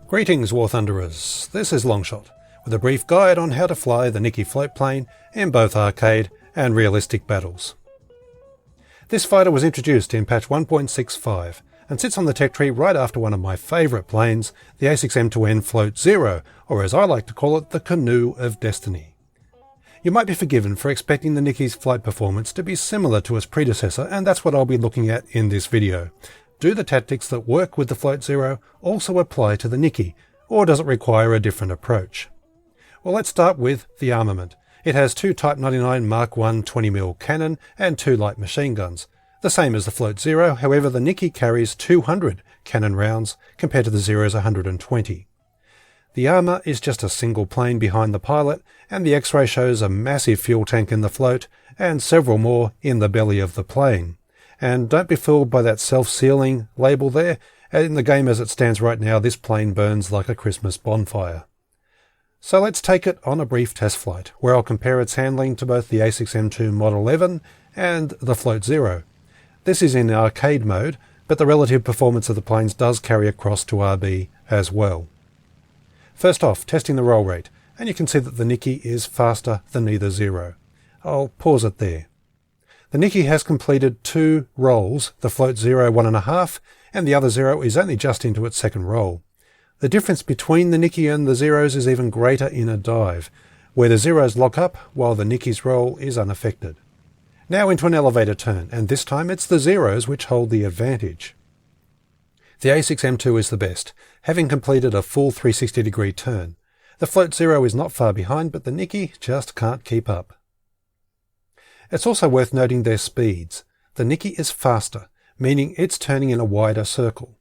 Greetings, War Thunderers. This is Longshot, with a brief guide on how to fly the N1K floatplane in both arcade and realistic battles. This fighter was introduced in patch 1.65 and sits on the tech tree right after one of my favourite planes, the A6M2-N Float Zero, or as I like to call it, the Canoe of Destiny. You might be forgiven for expecting the N1K's flight performance to be similar to its predecessor, and that's what I'll be looking at in this video. Do the tactics that work with the Float Zero also apply to the N1K, or does it require a different approach? Well, let's start with the armament. It has two Type 99 Mark 1 20mm cannon and two light machine guns. The same as the Float Zero, however the N1K carries 200 cannon rounds compared to the Zero's 120. The armour is just a single plane behind the pilot, and the X-ray shows a massive fuel tank in the float and several more in the belly of the plane. And don't be fooled by that self-sealing label there. In the game as it stands right now, this plane burns like a Christmas bonfire. So let's take it on a brief test flight, where I'll compare its handling to both the A6M2 Model 11 and the Float Zero. This is in arcade mode, but the relative performance of the planes does carry across to RB as well. First off, testing the roll rate, and you can see that the N1K is faster than either Zero. I'll pause it there. The N1K has completed 2 rolls, the Float Zero 1.5, and the other Zero is only just into its second roll. The difference between the N1K and the Zeros is even greater in a dive, where the Zeros lock up while the N1K's roll is unaffected. Now into an elevator turn, and this time it's the Zeros which hold the advantage. The A6M2 is the best, having completed a full 360-degree turn. The Float Zero is not far behind, but the N1K just can't keep up. It's also worth noting their speeds. The N1K is faster, meaning it's turning in a wider circle.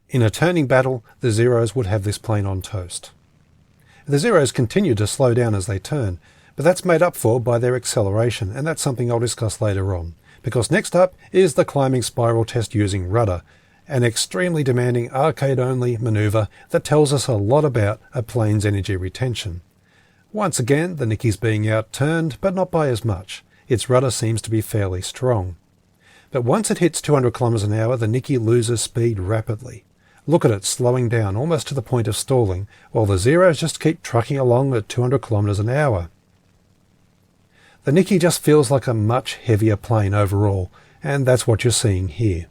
In a turning battle, the Zeros would have this plane on toast. The Zeros continue to slow down as they turn, but that's made up for by their acceleration, and that's something I'll discuss later on, because next up is the climbing spiral test using rudder, an extremely demanding arcade-only manoeuvre that tells us a lot about a plane's energy retention. Once again, the N1K's being outturned, but not by as much. Its rudder seems to be fairly strong. But once it hits 200 km an hour, the N1K loses speed rapidly. Look at it slowing down almost to the point of stalling, while the Zeros just keep trucking along at 200 km an hour. The N1K just feels like a much heavier plane overall, and that's what you're seeing here.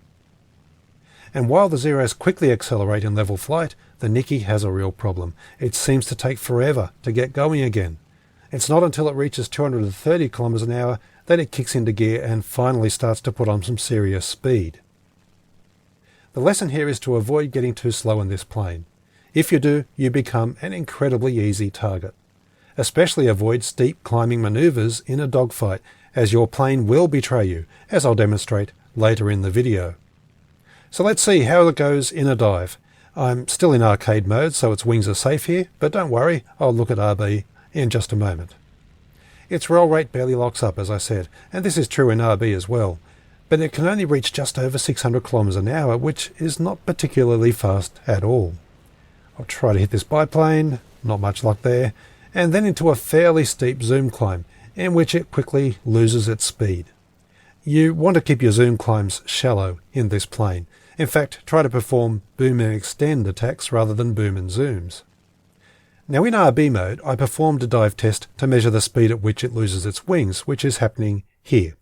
And while the Zeros quickly accelerate in level flight, the N1K has a real problem. It seems to take forever to get going again. It's not until it reaches 230 km an hour that it kicks into gear and finally starts to put on some serious speed. The lesson here is to avoid getting too slow in this plane. If you do, you become an incredibly easy target. Especially avoid steep climbing manoeuvres in a dogfight, as your plane will betray you, as I'll demonstrate later in the video. So let's see how it goes in a dive. I'm still in arcade mode, so its wings are safe here, but don't worry, I'll look at RB in just a moment. Its roll rate barely locks up, as I said, and this is true in RB as well, but it can only reach just over 600 km an hour, which is not particularly fast at all. I'll try to hit this biplane, not much luck there, and then into a fairly steep zoom climb, in which it quickly loses its speed. You want to keep your zoom climbs shallow in this plane. In fact, try to perform boom and extend attacks rather than boom and zooms. Now in RB mode, I performed a dive test to measure the speed at which it loses its wings, which is happening here.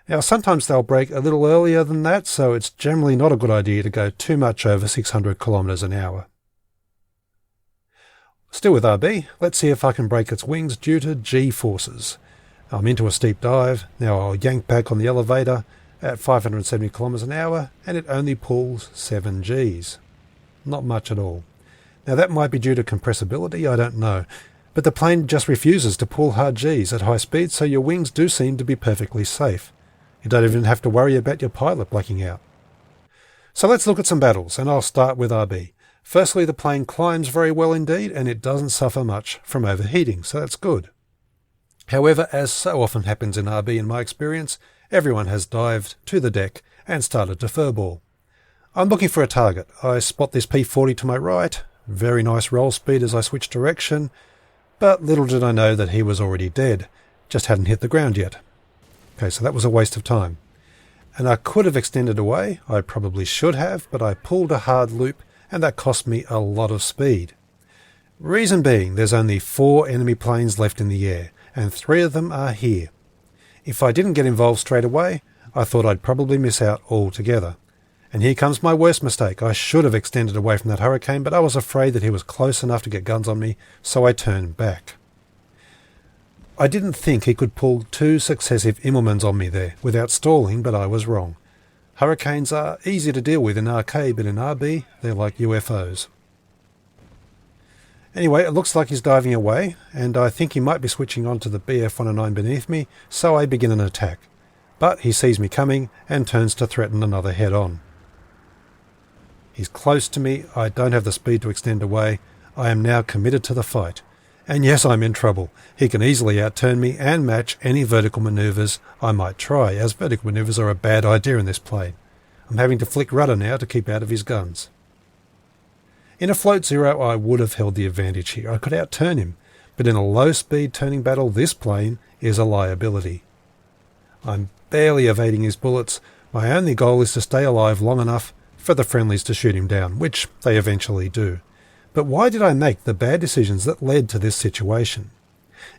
Now sometimes they'll break a little earlier than that, so it's generally not a good idea to go too much over 600 km an hour. Still with RB, let's see if I can break its wings due to G-forces. I'm into a steep dive, now I'll yank back on the elevator at 570 km an hour, and it only pulls 7 Gs. Not much at all. Now that might be due to compressibility, I don't know, but the plane just refuses to pull hard Gs at high speed, so your wings do seem to be perfectly safe. You don't even have to worry about your pilot blacking out. So let's look at some battles, and I'll start with RB. Firstly, the plane climbs very well indeed, and it doesn't suffer much from overheating, so that's good. However, as so often happens in RB in my experience, everyone has dived to the deck and started to furball. I'm looking for a target. I spot this P-40 to my right. Very nice roll speed as I switch direction, but little did I know that he was already dead, just hadn't hit the ground yet. Okay, so that was a waste of time. And I could have extended away, I probably should have, but I pulled a hard loop and that cost me a lot of speed. Reason being, there's only 4 enemy planes left in the air, and 3 of them are here. If I didn't get involved straight away, I thought I'd probably miss out altogether. And here comes my worst mistake. I should have extended away from that Hurricane, but I was afraid that he was close enough to get guns on me, so I turned back. I didn't think he could pull 2 successive Immelmans on me there without stalling, but I was wrong. Hurricanes are easy to deal with in arcade, but in RB, they're like UFOs. Anyway, it looks like he's diving away, and I think he might be switching on to the BF-109 beneath me, so I begin an attack. But he sees me coming and turns to threaten another head-on. He's close to me, I don't have the speed to extend away, I am now committed to the fight. And yes, I'm in trouble. He can easily outturn me and match any vertical manoeuvres I might try, as vertical manoeuvres are a bad idea in this plane. I'm having to flick rudder now to keep out of his guns. In a float zero, I would have held the advantage here. I could outturn him, but in a low-speed turning battle, this plane is a liability. I'm barely evading his bullets. My only goal is to stay alive long enough for the friendlies to shoot him down, which they eventually do. But why did I make the bad decisions that led to this situation?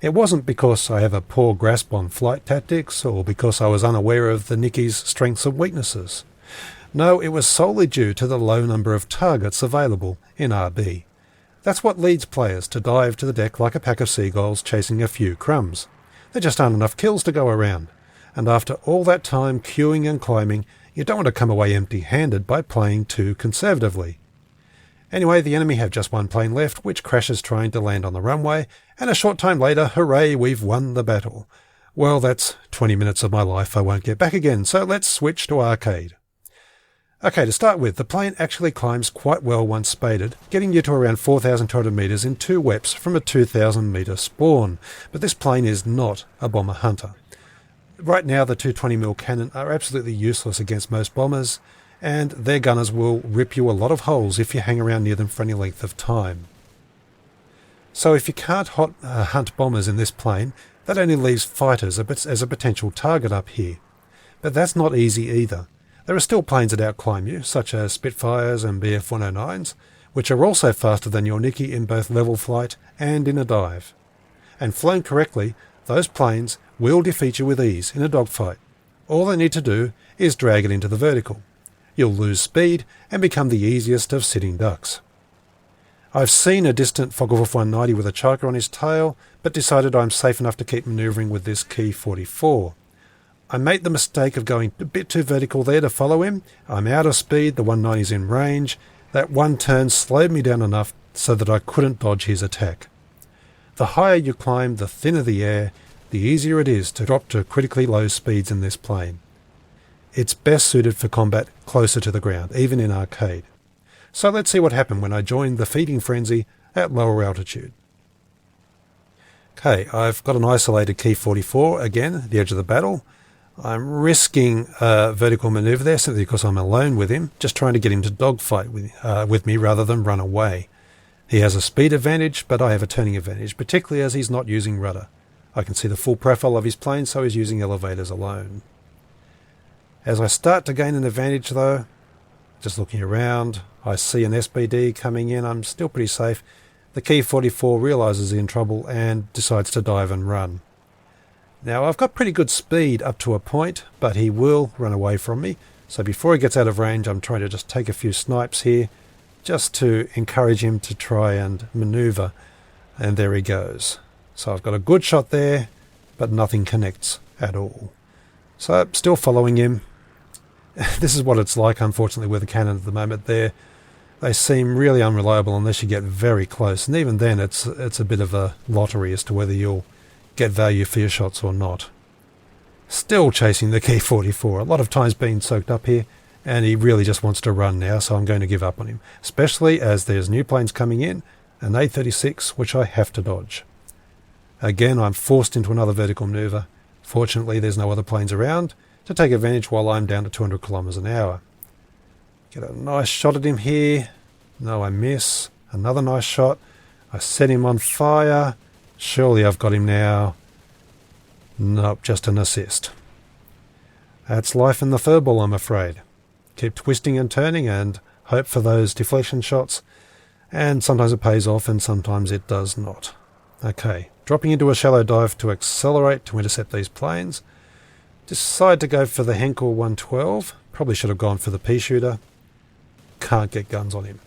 It wasn't because I have a poor grasp on flight tactics or because I was unaware of the Nicky's strengths and weaknesses. No, it was solely due to the low number of targets available in RB. That's what leads players to dive to the deck like a pack of seagulls chasing a few crumbs. There just aren't enough kills to go around, and after all that time queuing and climbing, you don't want to come away empty-handed by playing too conservatively. Anyway, the enemy have just 1 plane left, which crashes trying to land on the runway, and a short time later, hooray, we've won the battle. Well, that's 20 minutes of my life I won't get back again, so let's switch to arcade. Okay, to start with, the plane actually climbs quite well once spaded, getting you to around 4,200 metres in 2 weps from a 2,000 metre spawn, but this plane is not a bomber hunter. Right now, the 220mm cannon are absolutely useless against most bombers, and their gunners will rip you a lot of holes if you hang around near them for any length of time. So if you can't hunt bombers in this plane, that only leaves fighters as a potential target up here. But that's not easy either. There are still planes that outclimb you, such as Spitfires and BF-109s, which are also faster than your Nicky in both level flight and in a dive. And flown correctly, those planes will defeat you with ease in a dogfight. All they need to do is drag it into the vertical. You'll lose speed and become the easiest of sitting ducks. I've seen a distant Focke-Wulf 190 with a choker on his tail, but decided I'm safe enough to keep manoeuvring with this Key 44. I made the mistake of going a bit too vertical there to follow him. I'm out of speed, the 190's in range. That one turn slowed me down enough so that I couldn't dodge his attack. The higher you climb, the thinner the air, the easier it is to drop to critically low speeds in this plane. It's best suited for combat closer to the ground, even in arcade. So let's see what happened when I joined the feeding frenzy at lower altitude. Okay, I've got an isolated Key 44 again at the edge of the battle. I'm risking a vertical manoeuvre there simply because I'm alone with him, just trying to get him to dogfight with me rather than run away. He has a speed advantage, but I have a turning advantage, particularly as he's not using rudder. I can see the full profile of his plane, so he's using elevators alone. As I start to gain an advantage though, just looking around, I see an SBD coming in. I'm still pretty safe. The Key 44 realises he's in trouble and decides to dive and run. Now, I've got pretty good speed up to a point, but he will run away from me. So before he gets out of range, I'm trying to just take a few snipes here, just to encourage him to try and manoeuvre. And there he goes. So I've got a good shot there, but nothing connects at all. So still following him. This is what it's like, unfortunately, with the cannon at the moment. They seem really unreliable unless you get very close. And even then, it's a bit of a lottery as to whether you'll get value for your shots or not. Still chasing the Key 44. A lot of times being soaked up here, and he really just wants to run now, so I'm going to give up on him. Especially as there's new planes coming in, an A36, which I have to dodge. Again, I'm forced into another vertical manoeuvre. Fortunately, there's no other planes around to take advantage while I'm down to 200 kilometers an hour. Get a nice shot at him here. No, I miss. Another nice shot. I set him on fire. Surely I've got him now. Nope, just an assist. That's life in the furball, I'm afraid. Keep twisting and turning and hope for those deflection shots, and sometimes it pays off and sometimes it does not. Okay, dropping into a shallow dive to accelerate to intercept these planes. Decide to go for the Henkel 112. Probably should have gone for the pea shooter. Can't get guns on him.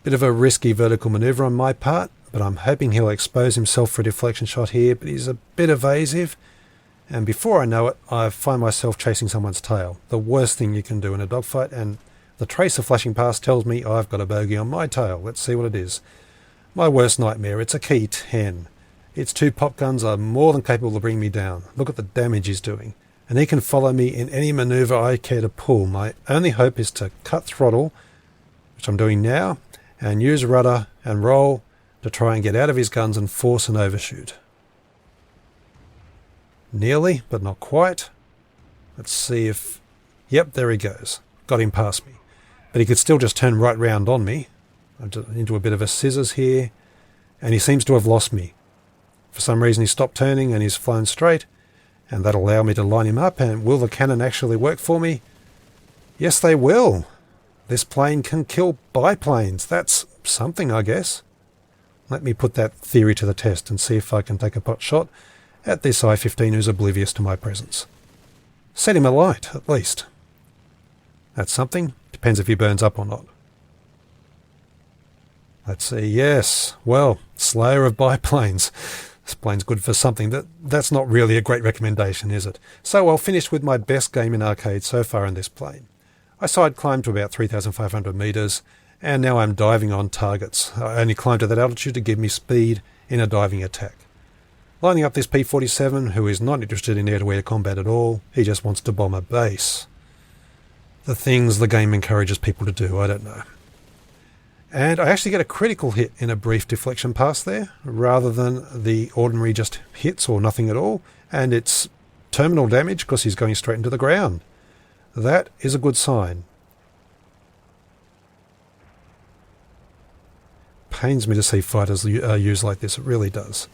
Bit of a risky vertical manoeuvre on my part, but I'm hoping he'll expose himself for a deflection shot here, but he's a bit evasive, and before I know it, I find myself chasing someone's tail. The worst thing you can do in a dogfight, and the tracer flashing past tells me I've got a bogey on my tail. Let's see what it is. My worst nightmare, it's a Key 10. Its 2 pop guns are more than capable of bringing me down. Look at the damage he's doing. And he can follow me in any manoeuvre I care to pull. My only hope is to cut throttle, which I'm doing now, and use rudder and roll to try and get out of his guns and force an overshoot. Nearly, but not quite. Let's see if... Yep, there he goes. Got him past me. But he could still just turn right round on me. I'm into a bit of a scissors here, and he seems to have lost me. For some reason he stopped turning and he's flown straight, and that'll allow me to line him up. And will the cannon actually work for me? Yes, they will. This plane can kill biplanes. That's something, I guess. Let me put that theory to the test and see if I can take a pot shot at this I-15 who's oblivious to my presence. Set him alight, at least. That's something. Depends if he burns up or not. Let's see. Yes. Well, slayer of biplanes. This plane's good for something. That's not really a great recommendation, is it? So I'll finish with my best game in arcade so far in this plane. I side climbed to about 3,500 metres, and now I'm diving on targets. I only climbed to that altitude to give me speed in a diving attack. Lining up this P-47, who is not interested in air-to-air combat at all. He just wants to bomb a base. The things the game encourages people to do, I don't know. And I actually get a critical hit in a brief deflection pass there, rather than the ordinary just hits or nothing at all, and it's terminal damage because he's going straight into the ground. That is a good sign. Pains me to see fighters used like this, it really does.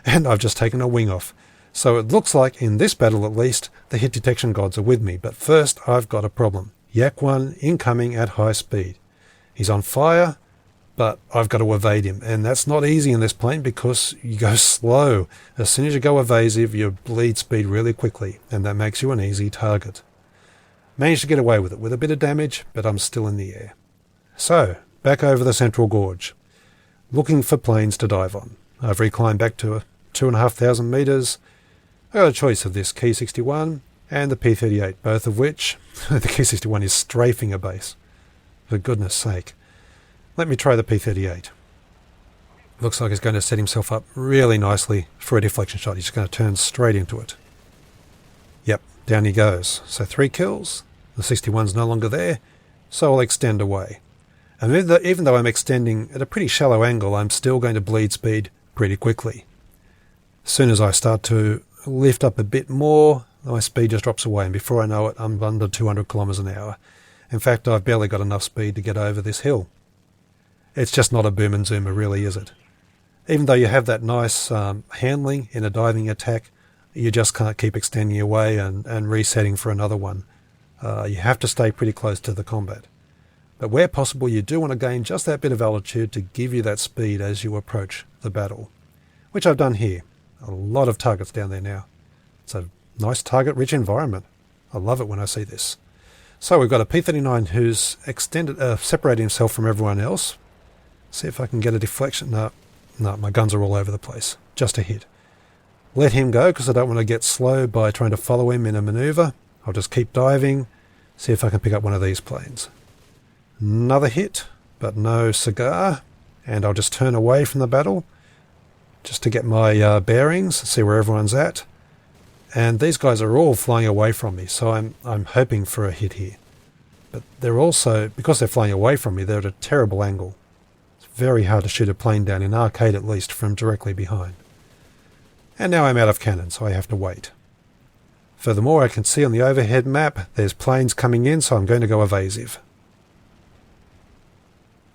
And I've just taken a wing off. So it looks like, in this battle at least, the hit detection gods are with me. But first, I've got a problem. Yak 1 incoming at high speed. He's on fire, but I've got to evade him. And that's not easy in this plane because you go slow. As soon as you go evasive, you bleed speed really quickly, and that makes you an easy target. Managed to get away with it with a bit of damage, but I'm still in the air. So, back over the central gorge, looking for planes to dive on. I've reclimbed back to 2,500 metres. I got a choice of this Key 61 and the P-38, both of which, the Key 61 is strafing a base. For goodness sake. Let me try the P-38. Looks like he's going to set himself up really nicely for a deflection shot. He's just going to turn straight into it. Yep, down he goes. So 3 kills. The 61's no longer there, so I'll extend away. And even though I'm extending at a pretty shallow angle, I'm still going to bleed speed pretty quickly. As soon as I start to lift up a bit more, my speed just drops away, and before I know it, I'm under 200 kilometers an hour. In fact, I've barely got enough speed to get over this hill. It's just not a boom and zoomer, really, is it? Even though you have that nice handling in a diving attack, you just can't keep extending away and resetting for another one. You have to stay pretty close to the combat. But where possible, you do want to gain just that bit of altitude to give you that speed as you approach the battle, which I've done here. A lot of targets down there now. It's a nice target-rich environment. I love it when I see this. So we've got a P-39 who's separated himself from everyone else. See if I can get a deflection. No, my guns are all over the place. Just a hit. Let him go because I don't want to get slow by trying to follow him in a manoeuvre. I'll just keep diving, see if I can pick up one of these planes. Another hit, but no cigar, and I'll just turn away from the battle just to get my bearings, see where everyone's at. And these guys are all flying away from me, so I'm hoping for a hit here. But they're also, because they're flying away from me, they're at a terrible angle. It's very hard to shoot a plane down, in arcade at least, from directly behind. And now I'm out of cannon, so I have to wait. Furthermore, I can see on the overhead map there's planes coming in, so I'm going to go evasive.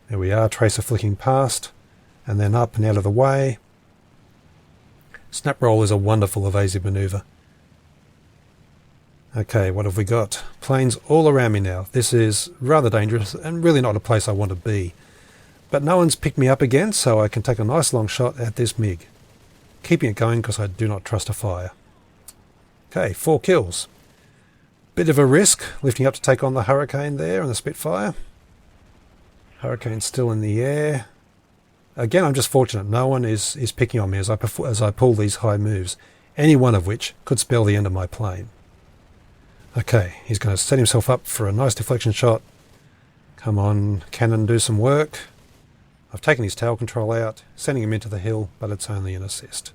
There we are, tracer flicking past, and then up and out of the way. Snap roll is a wonderful evasive manoeuvre. Okay, what have we got? Planes all around me now. This is rather dangerous and really not a place I want to be. But no one's picked me up again, so I can take a nice long shot at this MiG. Keeping it going because I do not trust a fire. Okay, 4 kills. Bit of a risk, lifting up to take on the Hurricane there and the Spitfire. Hurricane's still in the air. Again, I'm just fortunate. No one is picking on me as I pull these high moves, any one of which could spell the end of my plane. Okay, he's going to set himself up for a nice deflection shot. Come on, cannon, do some work. I've taken his tail control out, sending him into the hill, but it's only an assist.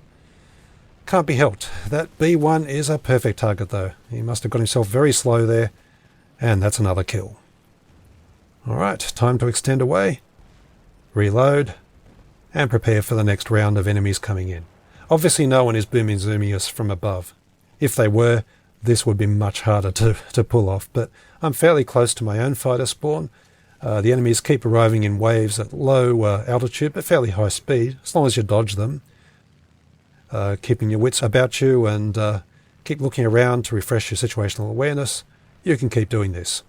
Can't be helped. That B1 is a perfect target though. He must have got himself very slow there, and that's another kill. Alright, time to extend away, reload, and prepare for the next round of enemies coming in. Obviously no one is booming zooming us from above. If they were, this would be much harder to pull off, but I'm fairly close to my own fighter spawn. The enemies keep arriving in waves at low altitude but fairly high speed, as long as you dodge them. Keeping your wits about you and keep looking around to refresh your situational awareness, you can keep doing this.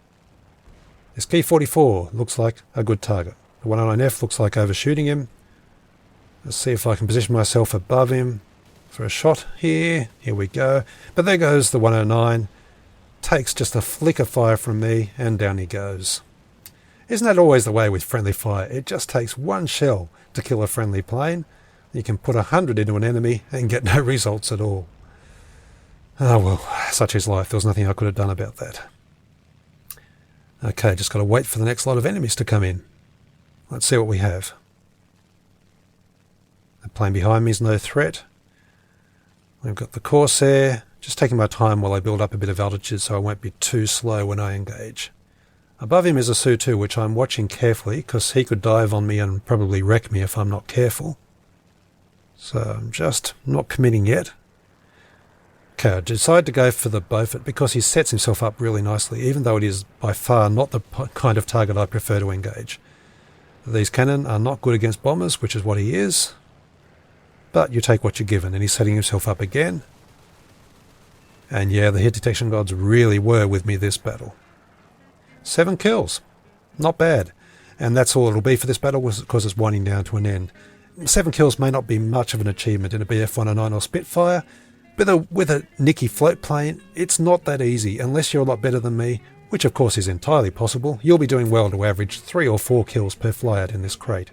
This Key 44 looks like a good target. The 109F looks like overshooting him. Let's see if I can position myself above him for a shot here. Here we go. But there goes the 109. Takes just a flick of fire from me and down he goes. Isn't that always the way with friendly fire? It just takes one shell to kill a friendly plane. You can put 100 into an enemy and get no results at all. Oh well, such is life. There was nothing I could have done about that. Okay, just got to wait for the next lot of enemies to come in. Let's see what we have. The plane behind me is no threat. We've got the Corsair, just taking my time while I build up a bit of altitude so I won't be too slow when I engage. Above him is a Su-2, which I'm watching carefully because he could dive on me and probably wreck me if I'm not careful. So I'm just not committing yet. Okay, I decided to go for the Beaufort because he sets himself up really nicely, even though it is by far not the kind of target I prefer to engage. These cannon are not good against bombers, which is what he is. But you take what you're given, and he's setting himself up again. And yeah, the hit detection gods really were with me this battle. 7 kills. Not bad. And that's all it'll be for this battle because it's winding down to an end. 7 kills may not be much of an achievement in a BF-109 or Spitfire, but with a Nicky float plane, it's not that easy unless you're a lot better than me, which of course is entirely possible. You'll be doing well to average 3 or 4 kills per flyout in this crate.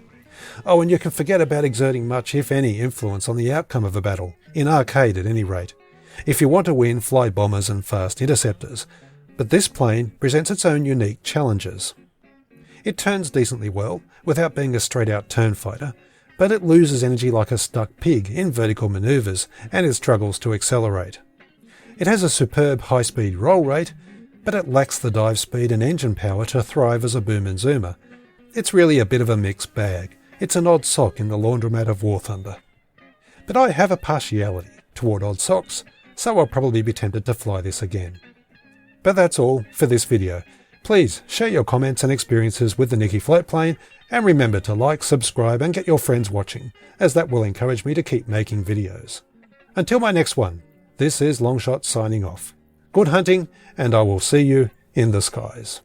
Oh, and you can forget about exerting much, if any, influence on the outcome of a battle, in arcade at any rate. If you want to win, fly bombers and fast interceptors, but this plane presents its own unique challenges. It turns decently well, without being a straight-out turn fighter, but it loses energy like a stuck pig in vertical manoeuvres, and it struggles to accelerate. It has a superb high-speed roll rate, but it lacks the dive speed and engine power to thrive as a boom and zoomer. It's really a bit of a mixed bag. It's an odd sock in the laundromat of War Thunder. But I have a partiality toward odd socks, so I'll probably be tempted to fly this again. But that's all for this video. Please share your comments and experiences with the Nicky float plane, and remember to like, subscribe and get your friends watching, as that will encourage me to keep making videos. Until my next one, this is Longshot signing off. Good hunting, and I will see you in the skies.